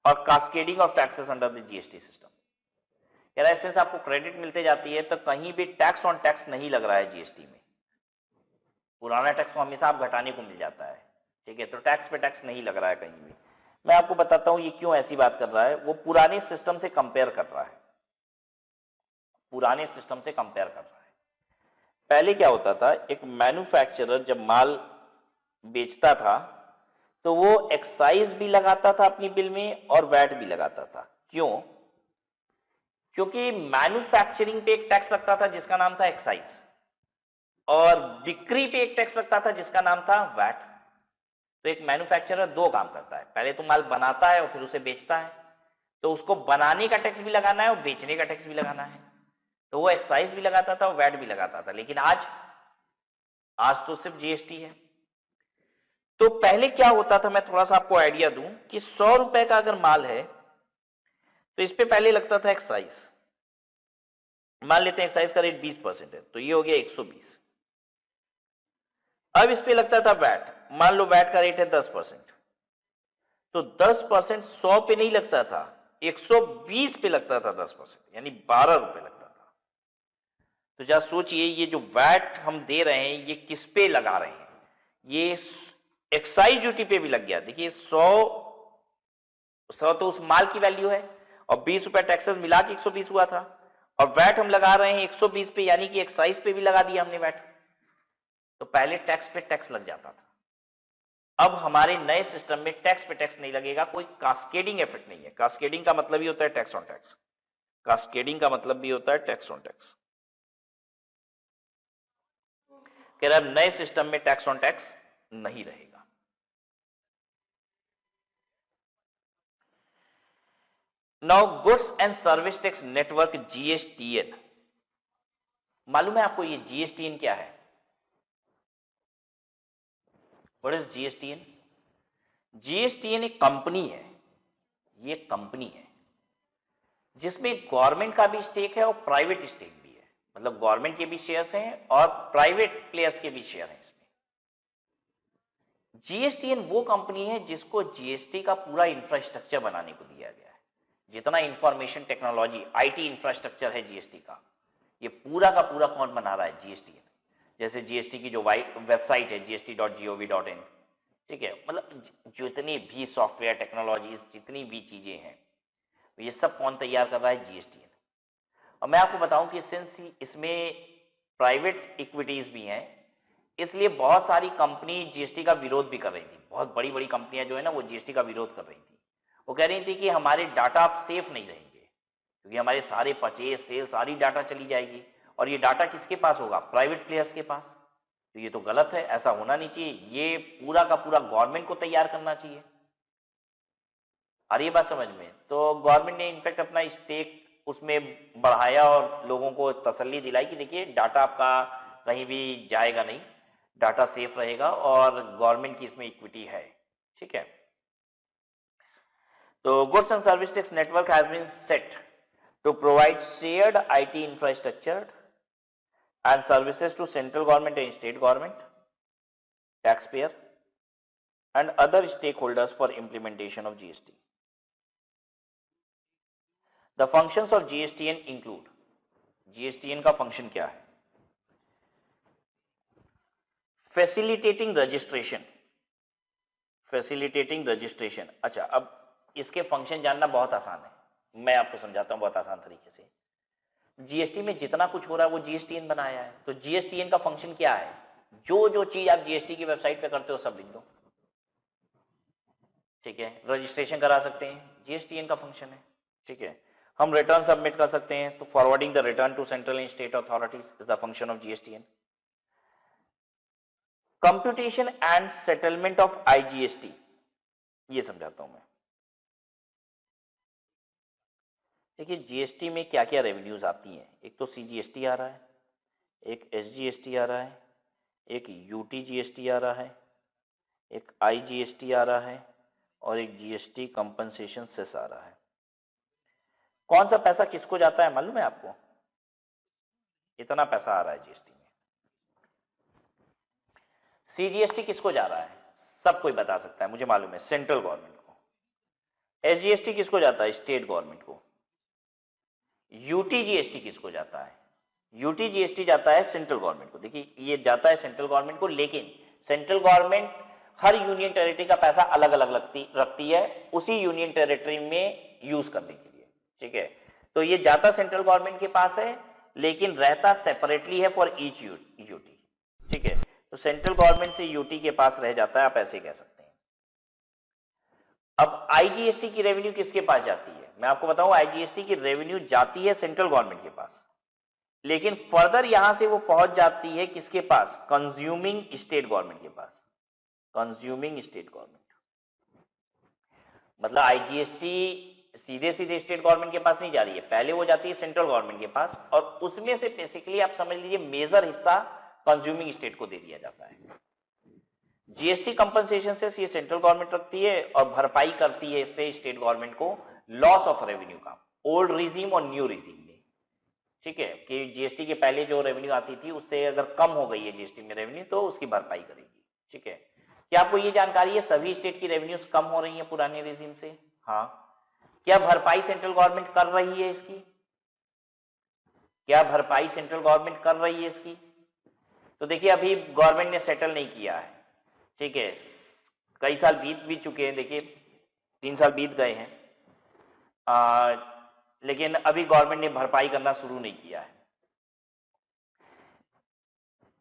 or cascading of taxes under the GST system. यार सिंस आपको क्रेडिट मिलते जाती है तो कहीं भी टैक्स ऑन टैक्स नहीं लग रहा है जीएसटी में। पुराना टैक्स को हमेशा आप घटाने को मिल जाता है, ठीक है, तो टैक्स पे टैक्स नहीं लग रहा है कहीं भी। मैं आपको बताता हूं ये क्यों ऐसी बात कर रहा है, वो पुराने सिस्टम से कंपेयर कर रहा है, पुराने सिस्टम से कंपेयर कर रहा है। पहले क्या होता था, एक मैन्युफैक्चरर जब माल बेचता था तो वो एक्साइज भी लगाता था अपनी बिल में और वैट भी लगाता था। क्यों? क्योंकि मैन्युफैक्चरिंग पे एक टैक्स लगता था जिसका नाम था एक्साइज, और बिक्री पे एक टैक्स लगता था जिसका नाम था वैट। तो एक मैन्युफैक्चरर दो काम करता है, पहले तो माल बनाता है और फिर उसे बेचता है, तो उसको बनाने का टैक्स भी लगाना है और बेचने का टैक्स भी लगाना है, तो वो एक्साइज भी लगाता था और वैट भी लगाता था। लेकिन आज तो सिर्फ जीएसटी है। तो पहले क्या होता था, मैं थोड़ा सा आपको आइडिया दूं कि 100 रुपए का अगर माल है तो इस पे पहले लगता था एक्साइज, मान लेते हैं एक्साइज का रेट 20% है, तो ये हो गया 120। अब इस पे लगता था वैट, मान लो वैट का रेट है 10%, तो 10% 100 पे नहीं लगता था, 120 पे लगता था 10%, यानी 12 रुपए लगता था। तो जरा सोचिए ये जो वैट हम दे रहे हैं ये किस पे लगा रहे हैं, ये एक्साइज ड्यूटी पे भी लग गया। देखिए 100 तो उस माल की वैल्यू है और 20 रुपए टैक्सेस मिला के 120 हुआ था, और वैट हम लगा रहे हैं 120 पे, यानी कि एक्साइज पे भी लगा दिया हमने वैट। तो पहले टैक्स पे टैक्स लग जाता था, अब हमारे नए सिस्टम में टैक्स पे टैक्स नहीं लगेगा, कोई कास्केडिंग इफेक्ट नहीं है। कास्केडिंग का मतलब ही होता है टैक्स ऑन टैक्स, कास्केडिंग का मतलब भी होता है टैक्स ऑन टैक्स। कह रहा है नए सिस्टम में टैक्स ऑन टैक्स नहीं रहेगा। Now goods and service tax network GSTN, मालूम है आपको ये जीएसटीएन क्या है? What is GSTN? जीएसटीएन एक कंपनी है, ये कंपनी है जिसमें गवर्नमेंट का भी स्टेक है और प्राइवेट स्टेक भी है, मतलब गवर्नमेंट के भी शेयर्स हैं और प्राइवेट प्लेयर्स के भी शेयर हैं इसमें। जीएसटीएन वो कंपनी है जिसको जीएसटी का पूरा इंफ्रास्ट्रक्चर बनाने को दिया गया है। जितना इंफॉर्मेशन टेक्नोलॉजी आईटी इंफ्रास्ट्रक्चर है जीएसटी का, ये पूरा का पूरा कौन बना रहा है? जीएसटीएन। जैसे जीएसटी की जो वेबसाइट है gst.gov.in, ठीक है, मतलब जितनी भी सॉफ्टवेयर टेक्नोलॉजीज, जितनी भी चीजें हैं, ये सब कौन तैयार कर रहा है? जीएसटीएन। और मैं आपको बताऊं कि सिंस इसमें प्राइवेट इक्विटीज भी हैं, इसलिए बहुत सारी कंपनी जीएसटी का विरोध भी कर रही थी। बहुत बड़ी बड़ी कंपनियां जो है ना, वो जीएसटी का विरोध कर रही थी। वो कह रही थी कि हमारे डाटा सेफ नहीं रहेंगे, क्योंकि हमारे सारे परचेज, सेल, सारी डाटा चली जाएगी, और ये डाटा किसके पास होगा? प्राइवेट प्लेयर्स के पास। तो ये तो गलत है, ऐसा होना नहीं चाहिए, ये पूरा का पूरा गवर्नमेंट को तैयार करना चाहिए। और ये बात समझ में, तो गवर्नमेंट ने इनफैक्ट अपना स्टेक उसमें बढ़ाया और लोगों को तसल्ली दिलाई कि देखिए डाटा आपका कहीं भी जाएगा नहीं, डाटा सेफ रहेगा और गवर्नमेंट की इसमें इक्विटी है। ठीक है, तो goods and service tax network has been set to provide shared IT infrastructure and services to central government and state government, taxpayer and other stakeholders for implementation of GST. The functions of GSTN include, GSTN का function क्या है? Facilitating registration, facilitating registration. अच्छा, अब इसके function जानना बहुत आसान है, मैं आपको समझाता हूं बहुत आसान तरीके से। जीएसटी में जितना कुछ हो रहा है वो जीएसटीएन बनाया है, तो जीएसटीएन का फंक्शन क्या है? जो जो चीज आप जीएसटी की वेबसाइट पे करते हो सब लिख दो। ठीक है, रजिस्ट्रेशन करा सकते हैं, जीएसटीएन का फंक्शन है। ठीक है, हम रिटर्न सबमिट कर सकते हैं, तो forwarding the return to central and state authorities is the function of GSTN. Computation and settlement of IGST, ये समझाता हूं मैं। देखिए, जीएसटी में क्या क्या रेवेन्यूज आती हैं। एक तो सीजीएसटी आ रहा है, एक एसजीएसटी आ रहा है, एक यूटीजीएसटी आ रहा है, एक आईजीएसटी आ रहा है, और एक जीएसटी कंपनसेशन सेस आ रहा है। कौन सा पैसा किसको जाता है मालूम है आपको? इतना पैसा आ रहा है जीएसटी में। सीजीएसटी किसको जा रहा है? सब कोई बता सकता है, मुझे मालूम है, सेंट्रल गवर्नमेंट को। एसजीएसटी किसको जाता है? स्टेट गवर्नमेंट को। यूटीजीएसटी किसको जाता है? यूटीजीएसटी जाता है सेंट्रल गवर्नमेंट को। देखिए, ये जाता है सेंट्रल गवर्नमेंट को, लेकिन सेंट्रल गवर्नमेंट हर यूनियन टेरिटरी का पैसा अलग अलग रखती है उसी यूनियन टेरिटरी में यूज करने के लिए। ठीक है, तो ये जाता सेंट्रल गवर्नमेंट के पास है, लेकिन रहता सेपरेटली है फॉर ईच यूटी। ठीक है, तो सेंट्रल गवर्नमेंट से यूटी के पास रह जाता है, आप ऐसे कह सकते हैं। अब आईजीएसटी की रेवेन्यू किसके पास जाती है? मैं आपको बताऊं, आईजीएसटी की रेवेन्यू जाती है सेंट्रल गवर्नमेंट के पास, लेकिन फर्दर यहां से वो पहुंच जाती है किसके पास? कंज्यूमिंग स्टेट गवर्नमेंट के पास। कंज्यूमिंग स्टेट गवर्नमेंट मतलब आईजीएसटी सीधे सीधे स्टेट गवर्नमेंट के पास नहीं जा रही है, पहले वो जाती है सेंट्रल गवर्नमेंट के पास, और उसमें से बेसिकली आप समझ लीजिए मेजर हिस्सा कंज्यूमिंग स्टेट को दे दिया जाता है। जीएसटी कंपनसेशन से ये सेंट्रल गवर्नमेंट रखती है और भरपाई करती है इससे स्टेट गवर्नमेंट को लॉस ऑफ रेवेन्यू का, ओल्ड रिजीम और न्यू रिजीम में। ठीक है, कि जीएसटी के पहले जो रेवेन्यू आती थी उससे अगर कम हो गई है जीएसटी में रेवेन्यू, तो उसकी भरपाई करेगी। ठीक है, क्या आपको ये जानकारी है सभी स्टेट की रेवेन्यूज कम हो रही है पुराने रिजीम से? हाँ। क्या भरपाई सेंट्रल गवर्नमेंट कर रही है इसकी? क्या भरपाई सेंट्रल गवर्नमेंट कर रही है इसकी? तो देखिए, अभी गवर्नमेंट ने सेटल नहीं किया है। ठीक है, कई साल बीत चुके हैं, देखिए 3 साल बीत गए हैं, लेकिन अभी गवर्नमेंट ने भरपाई करना शुरू नहीं किया है।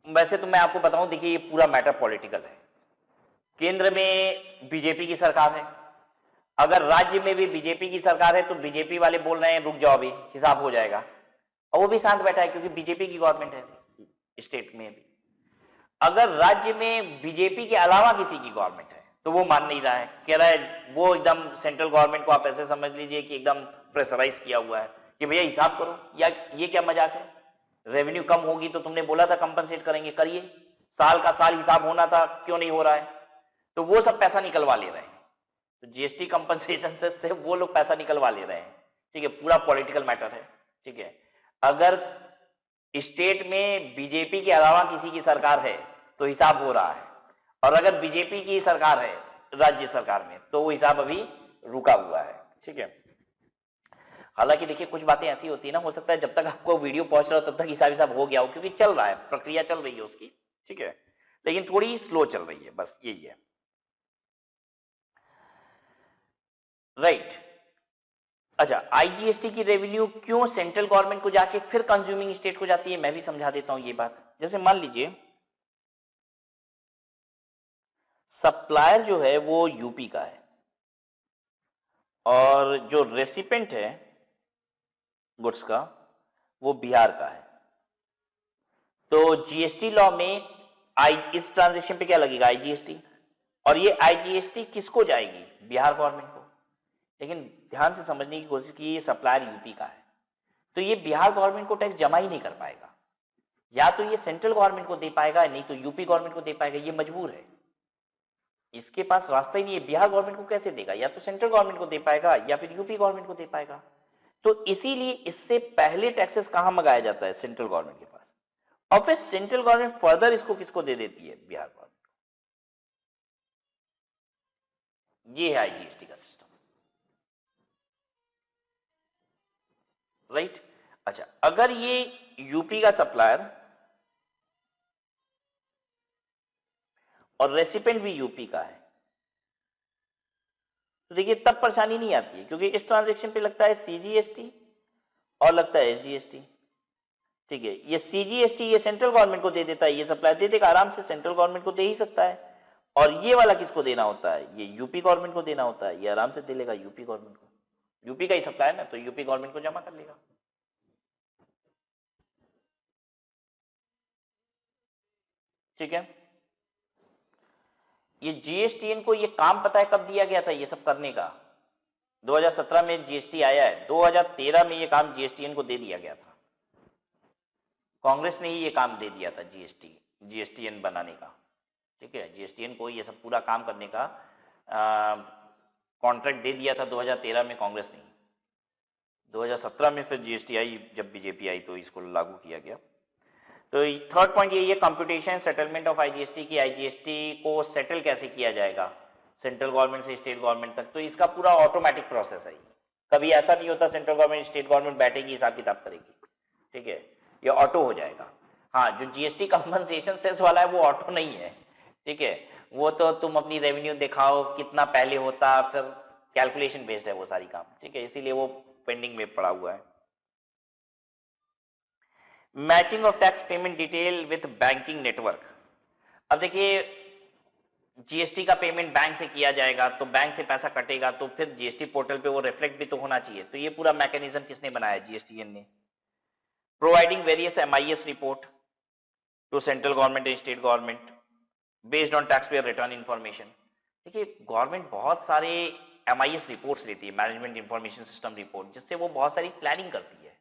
वैसे तो मैं आपको बताऊं, देखिए ये पूरा मैटर पॉलिटिकल है। केंद्र में बीजेपी की सरकार है, अगर राज्य में भी बीजेपी की सरकार है तो बीजेपी वाले बोल रहे हैं रुक जाओ, अभी हिसाब हो जाएगा, और वो भी शांत बैठा है क्योंकि बीजेपी की गवर्नमेंट है स्टेट में भी। अगर राज्य में बीजेपी के अलावा किसी की गवर्नमेंट है तो वो मान नहीं रहा है, कह रहा है वो एकदम सेंट्रल गवर्नमेंट को आप ऐसे समझ लीजिए कि एकदम प्रेशराइज किया हुआ है कि भैया हिसाब करो, या ये क्या मजाक है? रेवेन्यू कम होगी तो तुमने बोला था कंपनसेट करेंगे, करिए, साल का साल हिसाब होना था, क्यों नहीं हो रहा है? तो वो सब पैसा निकलवा ले रहे हैं, तो जीएसटी कंपनसेशन से वो लोग पैसा निकलवा ले रहे हैं। ठीक है, पूरा पॉलिटिकल मैटर है। ठीक है, अगर स्टेट में बीजेपी के अलावा किसी की सरकार है तो हिसाब हो रहा है, और अगर बीजेपी की सरकार है राज्य सरकार में तो वो हिसाब अभी रुका हुआ है। ठीक है, हालांकि देखिए कुछ बातें ऐसी होती है ना, हो सकता है जब तक आपको वीडियो पहुंच रहा हो तब तक हिसाब हो गया हो, क्योंकि चल रहा है, प्रक्रिया चल रही है उसकी। ठीक है, लेकिन थोड़ी स्लो चल रही है, बस यही है। राइट। अच्छा, आईजीएसटी की रेवेन्यू क्यों सेंट्रल गवर्नमेंट को जाके फिर कंज्यूमिंग स्टेट को जाती है, मैं भी समझा देता हूं ये बात। जैसे मान लीजिए सप्लायर जो है वो यूपी का है और जो रेसिपेंट है गुड्स का वो बिहार का है, तो जीएसटी लॉ में इस ट्रांजैक्शन पे क्या लगेगा, आईजीएसटी। और ये आईजीएसटी किसको जाएगी, बिहार गवर्नमेंट को। लेकिन ध्यान से समझने की कोशिश की, ये सप्लायर यूपी का है तो ये बिहार गवर्नमेंट को टैक्स जमा ही नहीं कर पाएगा, या तो ये सेंट्रल गवर्नमेंट को दे पाएगा नहीं तो यूपी गवर्नमेंट को दे पाएगा, ये मजबूर है, इसके पास रास्ता ही नहीं है। बिहार गवर्नमेंट को कैसे देगा, या तो सेंट्रल गवर्नमेंट को दे पाएगा या फिर यूपी गवर्नमेंट को दे पाएगा। तो इसीलिए इससे पहले टैक्सेस कहां मंगाया जाता है, सेंट्रल गवर्नमेंट के पास, और फिर सेंट्रल गवर्नमेंट फर्दर इसको किसको दे देती है, बिहार गवर्नमेंट। ये है आईजीएसटी का सिस्टम, राइट। अच्छा, अगर ये यूपी का सप्लायर और रेसिपेंट भी यूपी का है तो देखिए तब परेशानी नहीं आती है, क्योंकि इस ट्रांजैक्शन पे लगता है सीजीएसटी और लगता है एसजीएसटी। ठीक है, ये सीजीएसटी ये सेंट्रल गवर्नमेंट को दे देता है, ये सप्लायर दे देगा आराम से, सेंट्रल गवर्नमेंट को दे ही सकता है। और ये वाला किसको देना होता है, ये यूपी गवर्नमेंट को देना होता है, ये आराम से दे लेगा यूपी गवर्नमेंट को, यूपी का ही सप्लायर ना, तो यूपी गवर्नमेंट को जमा कर लेगा। ठीक है, ये जीएसटीएन को ये काम पता है कब दिया गया था ये सब करने का, 2017 में जीएसटी आया है, 2013 में ये काम जीएसटीएन को दे दिया गया था, कांग्रेस ने ही ये काम दे दिया था जीएसटीएन बनाने का। ठीक है, जीएसटीएन को ये सब पूरा काम करने का कॉन्ट्रैक्ट दे दिया था 2013 में कांग्रेस ने, 2017 में फिर जीएसटी आई, जब बीजेपी आई तो इसको लागू किया गया। तो थर्ड पॉइंट ये कंप्यूटेशन सेटलमेंट ऑफ आईजीएसटी की, आईजीएसटी को सेटल कैसे किया जाएगा सेंट्रल गवर्नमेंट से स्टेट गवर्नमेंट तक, तो इसका पूरा ऑटोमेटिक प्रोसेस है, कभी ऐसा नहीं होता सेंट्रल गवर्नमेंट स्टेट गवर्नमेंट बैठेगी हिसाब किताब करेगी। ठीक है, ये ऑटो हो जाएगा। हाँ, जो जीएसटी कंपनसेशन सेस वाला है वो ऑटो नहीं है। ठीक है, वो तो तुम अपनी रेवेन्यू दिखाओ कितना पहले होता, फिर कैलकुलेशन बेस्ड है वो सारी काम। ठीक है, इसीलिए वो पेंडिंग में पड़ा हुआ है। Matching of tax payment detail with banking network. अब देखिए जीएसटी का पेमेंट बैंक से किया जाएगा तो बैंक से पैसा कटेगा तो फिर जीएसटी पोर्टल पे वो रिफ्लेक्ट भी तो होना चाहिए, तो ये पूरा मैकेनिज्म किसने बनाया, जीएसटीएन ने। Providing various MIS report to central government and state government based on tax payer return information. देखिए गवर्नमेंट बहुत सारे एमआईएस रिपोर्ट्स लेती है, मैनेजमेंट इंफॉर्मेशन सिस्टम रिपोर्ट, जिससे वो बहुत सारी प्लानिंग करती है।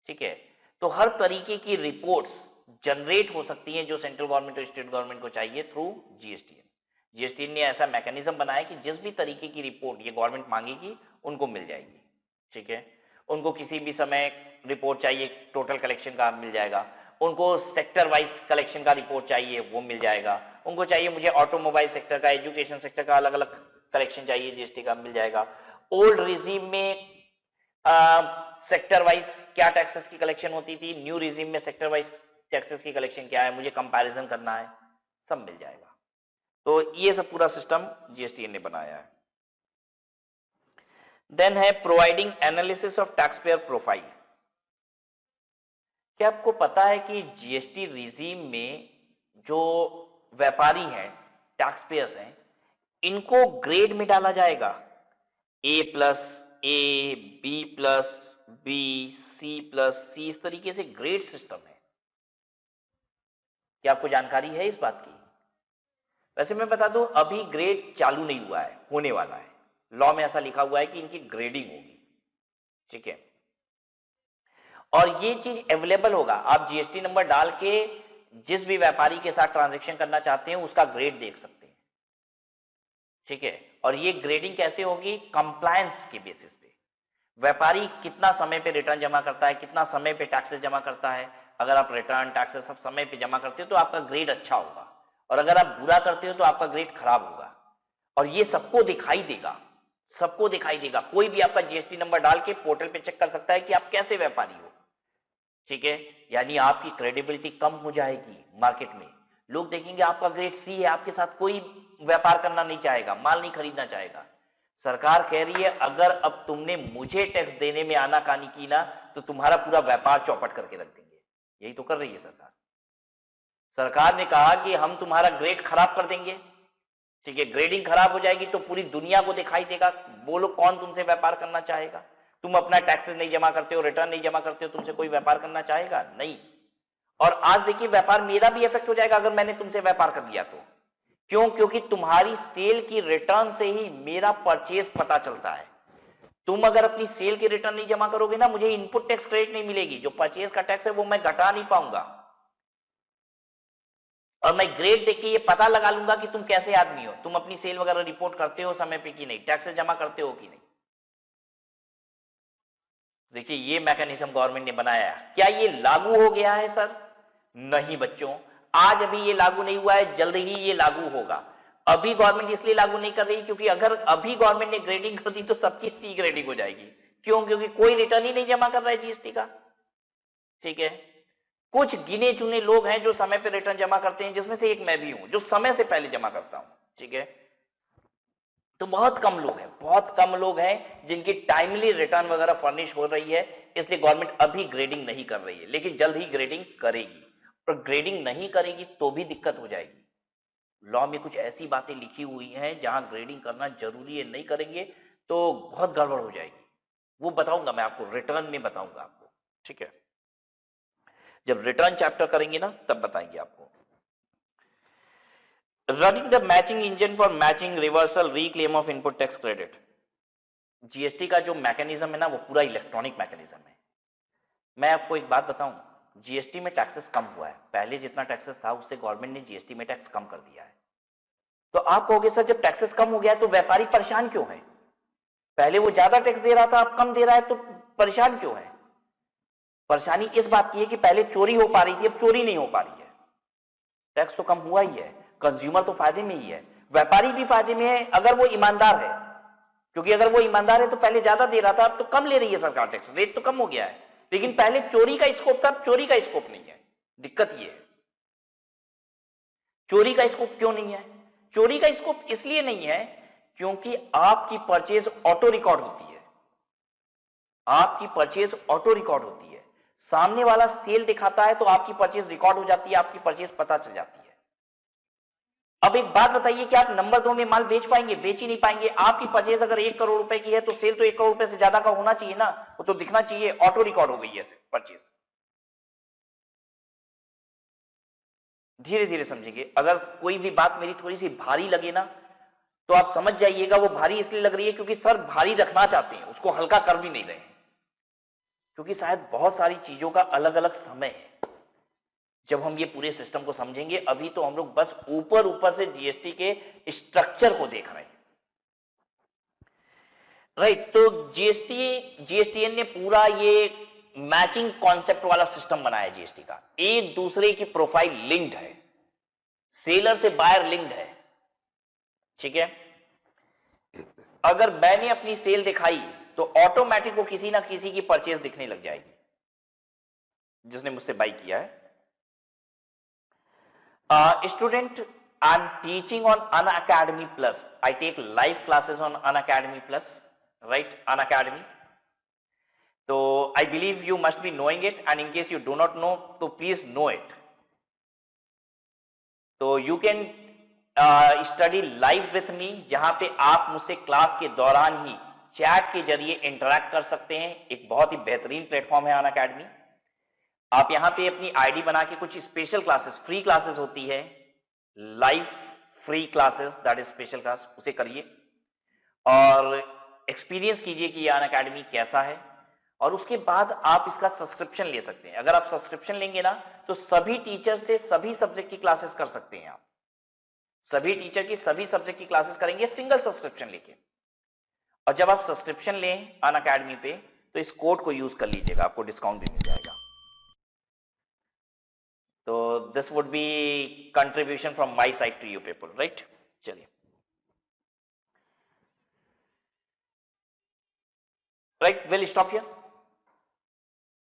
ठीक है, तो हर तरीके की रिपोर्ट्स जनरेट हो सकती हैं जो सेंट्रल गवर्नमेंट और स्टेट गवर्नमेंट को चाहिए थ्रू जीएसटीएन। जीएसटीएन ने ऐसा मैकेनिज्म बनाया कि जिस भी तरीके की रिपोर्ट ये गवर्नमेंट मांगेगी उनको मिल जाएगी। ठीक है, उनको किसी भी समय रिपोर्ट चाहिए टोटल कलेक्शन का मिल जाएगा, उनको सेक्टर वाइज कलेक्शन का रिपोर्ट चाहिए वो मिल जाएगा, उनको चाहिए मुझे ऑटोमोबाइल सेक्टर का, एजुकेशन सेक्टर का अलग अलग कलेक्शन चाहिए जीएसटी का, मिल जाएगा। ओल्ड रिजीम में सेक्टर वाइज क्या टैक्सेस की कलेक्शन होती थी, न्यू रिजीम में सेक्टर वाइज टैक्सेस की कलेक्शन क्या है, मुझे कंपैरिजन करना है, सब मिल जाएगा। तो ये सब पूरा सिस्टम जीएसटीएन ने बनाया है। देन है providing analysis of tax payer profile. क्या आपको पता है कि जीएसटी रिजीम में जो व्यापारी हैं, टैक्स पेयर्स हैं, इनको ग्रेड में डाला जाएगा, A plus A, B plus B, C plus C, इस तरीके से ग्रेड सिस्टम है। क्या आपको जानकारी है इस बात की? वैसे मैं बता दूं अभी ग्रेड चालू नहीं हुआ है, होने वाला है, लॉ में ऐसा लिखा हुआ है कि इनकी ग्रेडिंग होगी। ठीक है, और ये चीज अवेलेबल होगा, आप जीएसटी नंबर डाल के जिस भी व्यापारी के साथ ट्रांजैक्शन करना चाहते हैं उसका ग्रेड देख सकते हैं। ठीक है, और ये ग्रेडिंग कैसे होगी, कंप्लायंस के बेसिस पे, व्यापारी कितना समय पे रिटर्न जमा करता है, कितना समय पे टैक्सेस जमा करता है। अगर आप रिटर्न टैक्सेस सब समय पे जमा करते हो तो आपका ग्रेड अच्छा होगा, और अगर आप बुरा करते हो तो आपका ग्रेड खराब होगा। और ये सबको दिखाई देगा, सबको दिखाई देगा, कोई भी आपका जीएसटी नंबर डाल के पोर्टल पे चेक कर सकता है कि आप कैसे व्यापारी हो। ठीक है, यानी आपकी क्रेडिबिलिटी कम हो जाएगी मार्केट में, लोग देखेंगे आपका ग्रेड सी है, आपके साथ कोई व्यापार करना नहीं चाहेगा, माल नहीं खरीदना चाहेगा। सरकार कह रही है अगर अब तुमने मुझे टैक्स देने में आनाकानी की ना तो तुम्हारा पूरा व्यापार चौपट करके रख देंगे। यही तो कर रही है सरकार। सरकार ने कहा कि हम तुम्हारा ग्रेड खराब कर देंगे, ठीक है, ग्रेडिंग खराब हो जाएगी तो पूरी दुनिया को दिखाई देगा, बोलो कौन तुमसे व्यापार करना चाहेगा। तुम अपना टैक्सेस नहीं जमा करते हो, रिटर्न नहीं जमा करते हो, तुमसे कोई व्यापार करना चाहेगा नहीं। और आज देखिए व्यापार मेरा भी इफेक्ट हो जाएगा अगर मैंने तुमसे व्यापार कर लिया तो। क्यों? क्योंकि तुम्हारी सेल की रिटर्न से ही मेरा परचेज पता चलता है। तुम अगर अपनी सेल की रिटर्न नहीं जमा करोगे ना, मुझे इनपुट टैक्स क्रेडिट नहीं मिलेगी, जो परचेज का टैक्स है वो मैं घटा नहीं पाऊंगा। और मैं ग्रेड देख के ये पता लगा लूंगा कि तुम कैसे आदमी हो, तुम अपनी सेल वगैरह रिपोर्ट करते हो समय पे कि नहीं, टैक्सेस जमा करते हो कि नहीं। देखिए ये मैकेनिज्म गवर्नमेंट ने बनाया है। क्या ये लागू हो गया है सर? नहीं बच्चों, आज अभी ये लागू नहीं हुआ है, जल्द ही ये लागू होगा। अभी गवर्नमेंट इसलिए लागू नहीं कर रही क्योंकि अगर अभी गवर्नमेंट ने ग्रेडिंग कर दी तो सबकी सी ग्रेडिंग हो जाएगी। क्यों? क्योंकि कोई रिटर्न ही नहीं जमा कर रहा है जीएसटी का, ठीक है। कुछ गिने चुने लोग हैं जो समय पे रिटर्न जमा करते हैं, जिसमें से एक मैं भी हूं जो समय से पहले जमा करता हूं, ठीक है। तो बहुत कम लोग हैं, बहुत कम लोग हैं जिनकी टाइमली रिटर्न वगैरह फर्निश हो रही है, इसलिए गवर्नमेंट अभी ग्रेडिंग नहीं कर रही है, लेकिन जल्द ही ग्रेडिंग करेगी। और ग्रेडिंग नहीं करेगी तो भी दिक्कत हो जाएगी। लॉ में कुछ ऐसी बातें लिखी हुई हैं जहां ग्रेडिंग करना जरूरी है, नहीं करेंगे तो बहुत गड़बड़ हो जाएगी। वो बताऊंगा मैं आपको, रिटर्न में बताऊंगा आपको, ठीक है। जब रिटर्न चैप्टर करेंगे ना तब बताएंगे आपको। Running the matching engine for matching reversal reclaim of input tax credit. GST का जो मैकेनिज्म है ना वो पूरा इलेक्ट्रॉनिक मैकेनिज्म है। मैं आपको एक बात बताऊं, जीएसटी में टैक्सेस कम हुआ है, पहले जितना टैक्सेस था उससे गवर्नमेंट ने जीएसटी में टैक्स कम कर दिया है। तो आप कहोगे सर जब टैक्सेस कम हो गया तो व्यापारी परेशान क्यों है? पहले वो ज्यादा टैक्स दे रहा था, अब कम दे रहा है, तो परेशान क्यों है? परेशानी इस बात की है कि पहले चोरी हो पा रही थी, अब चोरी नहीं हो पा रही है। टैक्स तो कम हुआ ही है, कंज्यूमर तो फायदे में ही है, व्यापारी भी फायदे में है अगर वो ईमानदार है। क्योंकि अगर वो ईमानदार है तो पहले ज्यादा दे रहा था, अब तो कम ले रही है सरकार टैक्स, रेट तो कम हो गया है, लेकिन पहले चोरी का स्कोप था, अब चोरी का स्कोप नहीं है। दिक्कत ये है। चोरी का स्कोप क्यों नहीं है? चोरी का स्कोप इसलिए नहीं है क्योंकि आपकी परचेज ऑटो रिकॉर्ड होती है। आपकी परचेज ऑटो रिकॉर्ड होती है, सामने वाला सेल दिखाता है तो आपकी परचेज रिकॉर्ड हो जाती है, आपकी परचेज पता चल जाती है। अब एक बात बताइए कि आप नंबर 2 में माल बेच पाएंगे? बेच ही नहीं पाएंगे। आपकी परचेज अगर 1 करोड़ रुपए की है तो सेल तो 1 करोड़ रुपए से ज्यादा का होना चाहिए ना, वो तो दिखना चाहिए, ऑटो रिकॉर्ड हो गई है परचेज। धीरे धीरे समझेंगे। अगर कोई भी बात मेरी थोड़ी सी भारी लगे ना तो आप समझ जाइएगा वो भारी इसलिए लग रही है क्योंकि सर भारी रखना चाहते हैं, उसको हल्का कर भी नहीं रहे हैं, क्योंकि शायद बहुत सारी चीजों का अलग अलग समय है। जब हम ये पूरे सिस्टम को समझेंगे, अभी तो हम लोग बस ऊपर ऊपर से जीएसटी के स्ट्रक्चर को देख रहे हैं, राइट। तो जीएसटीएन ने पूरा ये मैचिंग कॉन्सेप्ट वाला सिस्टम बनाया जीएसटी का। एक दूसरे की प्रोफाइल लिंक्ड है, सेलर से बायर लिंक्ड है, ठीक है। अगर मैंने अपनी सेल दिखाई तो ऑटोमेटिक वो किसी ना किसी की परचेज दिखने लग जाएगी जिसने मुझसे बाई किया है। Student, I'm teaching on Unacademy Plus. I take live classes on Unacademy Plus, right? Unacademy. So I believe you must be knowing it, and in case you do not know, so please know it. So you can study live with me, जहां पे आप मुझसे class के दौरान ही chat के जरिए interact कर सकते हैं। एक बहुत ही बेहतरीन प्लेटफॉर्म है Unacademy। आप यहां पे अपनी आईडी बना के कुछ स्पेशल क्लासेस, फ्री क्लासेस होती है, live free classes, that is special class, उसे करिए और एक्सपीरियंस कीजिए कि ये अनअकैडमी कैसा है। और उसके बाद आप इसका सब्सक्रिप्शन ले सकते हैं। अगर आप सब्सक्रिप्शन लेंगे ना तो सभी टीचर से सभी सब्जेक्ट की क्लासेस कर सकते हैं। आप सभी टीचर की सभी सब्जेक्ट की क्लासेस करेंगे सिंगल सब्सक्रिप्शन लेके। और जब आप सब्सक्रिप्शन लें अनअकैडमी पे तो इस कोड को यूज कर लीजिएगा, आपको डिस्काउंट भी मिल जाएगा। तो this would be contribution from my side to you people, right. चलिए, राइट, विल स्टॉप हियर।